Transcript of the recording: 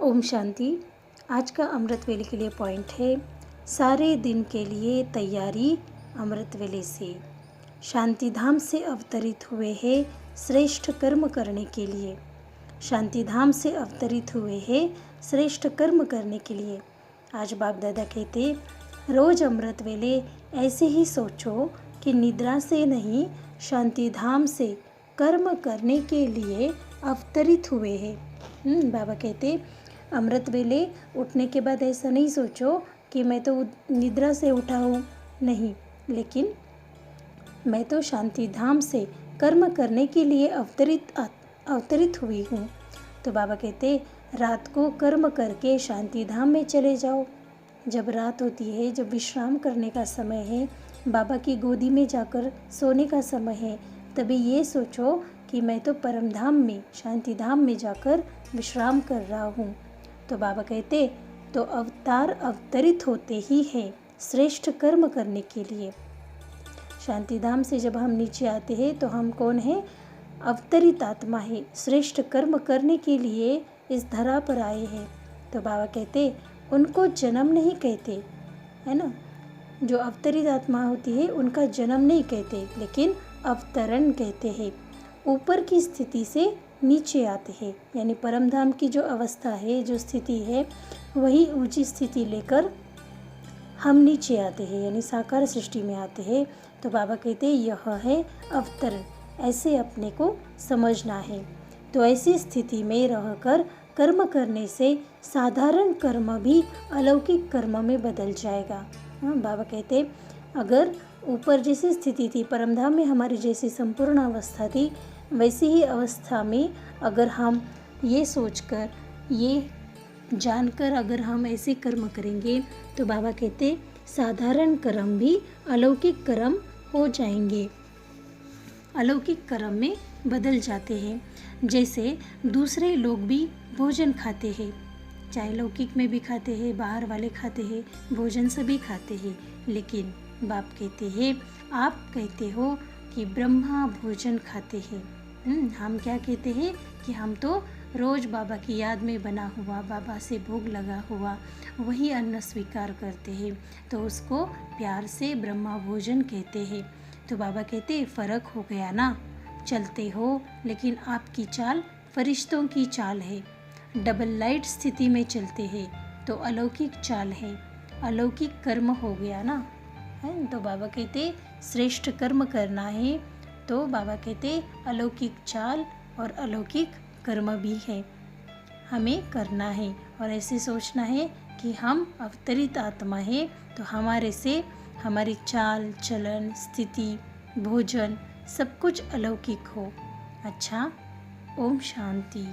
ओम शांति। आज का अमृत वेले के लिए पॉइंट है, सारे दिन के लिए तैयारी अमृत वेले से। शांति धाम से अवतरित हुए हैं श्रेष्ठ कर्म करने के लिए। शांति धाम से अवतरित हुए हैं श्रेष्ठ कर्म करने के लिए। आज बाप दादा कहते, रोज अमृत वेले ऐसे ही सोचो कि निद्रा से नहीं, शांति धाम से कर्म करने के लिए अवतरित हुए हैं। बाबा कहते, अमृत वेले उठने के बाद ऐसा नहीं सोचो कि मैं तो निद्रा से उठा हूँ, नहीं, लेकिन मैं तो शांति धाम से कर्म करने के लिए अवतरित हुई हूँ। तो बाबा कहते, रात को कर्म करके शांति धाम में चले जाओ। जब रात होती है, जब विश्राम करने का समय है, बाबा की गोदी में जाकर सोने का समय है, तभी ये सोचो कि मैं तो परम धाम में, शांति धाम में जाकर विश्राम कर रहा हूँ। तो बाबा कहते, तो अवतार अवतरित होते ही है श्रेष्ठ कर्म करने के लिए। शांति धाम से जब हम नीचे आते हैं तो हम कौन है? अवतरित आत्मा है, श्रेष्ठ कर्म करने के लिए इस धरा पर आए हैं। तो बाबा कहते, उनको जन्म नहीं कहते, है ना। जो अवतरित आत्मा होती है उनका जन्म नहीं कहते, लेकिन अवतरण कहते हैं। ऊपर की स्थिति से नीचे आते हैं, यानी परम धाम की जो अवस्था है, जो स्थिति है, वही ऊंची स्थिति लेकर हम नीचे आते हैं, यानी साकार सृष्टि में आते हैं। तो बाबा कहते हैं, यह है अवतरण, ऐसे अपने को समझना है। तो ऐसी स्थिति में रहकर कर्म करने से साधारण कर्म भी अलौकिक कर्म में बदल जाएगा। बाबा कहते, अगर ऊपर जैसी स्थिति थी, परमधाम में हमारी जैसी संपूर्ण अवस्था थी, वैसी ही अवस्था में अगर हम ये सोचकर, ये जानकर अगर हम ऐसे कर्म करेंगे, तो बाबा कहते, साधारण कर्म भी अलौकिक कर्म हो जाएंगे, अलौकिक कर्म में बदल जाते हैं। जैसे दूसरे लोग भी भोजन खाते हैं, चाहे लौकिक में भी खाते हैं, बाहर वाले खाते हैं, भोजन सभी खाते हैं, लेकिन बाप कहते हैं, आप कहते हो कि ब्रह्मा भोजन खाते हैं। हम क्या कहते हैं कि हम तो रोज़ बाबा की याद में बना हुआ, बाबा से भोग लगा हुआ वही अन्न स्वीकार करते हैं, तो उसको प्यार से ब्रह्मा भोजन कहते हैं। तो बाबा कहते, फ़र्क हो गया ना, चलते हो लेकिन आपकी चाल फरिश्तों की चाल है, डबल लाइट स्थिति में चलते हैं, तो अलौकिक चाल है, अलौकिक कर्म हो गया ना, है। तो बाबा कहते, श्रेष्ठ कर्म करना है, तो बाबा कहते, अलौकिक चाल और अलौकिक कर्म भी है, हमें करना है। और ऐसे सोचना है कि हम अवतरित आत्मा है, तो हमारे से हमारी चाल चलन, स्थिति, भोजन सब कुछ अलौकिक हो। अच्छा, ओम शांति।